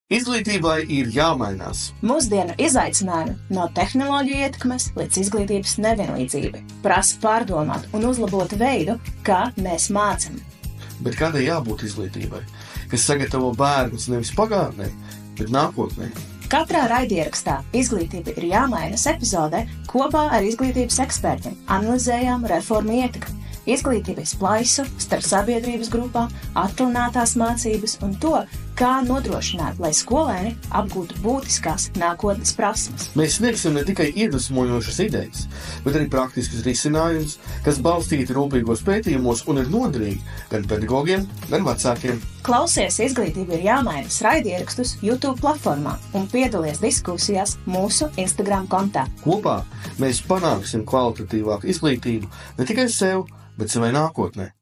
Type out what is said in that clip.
Izglītībai ir jāmainās. Mūsdienu izaicinājumi no tehnoloģiju ietekmes līdz izglītības nevienlīdzībai prasa pārdomāt un uzlabot veidu, kā mēs mācam. Bet kādai jābūt izglītībai, kas sagatavo bērnus nevis pagātnē, bet nākotnē? Katrā raidierakstā Izglītība ir jāmainas epizodē kopā ar izglītības ekspertiem analizējām reformu ietekmi, izglītības plaisu starp sabiedrības grupām, attālinātās mācības un to, kā nodrošināt, lai skolēni apgūtu būtiskās nākotnes prasmes. Mēs sniegsim ne tikai iedvesmojošas idejas, bet arī praktiskus risinājumus, kas balstīti rūpīgos pētījumos un ir noderīgi gan pedagogiem, gan vecākiem. Klausies Izglītība ir jāmainas raidierakstus YouTube platformā un piedalies diskusijās mūsu Instagram kontā. Kopā mēs panāksim kvalitatīvāku izglītību ne tikai sev, bet savai nākotnē.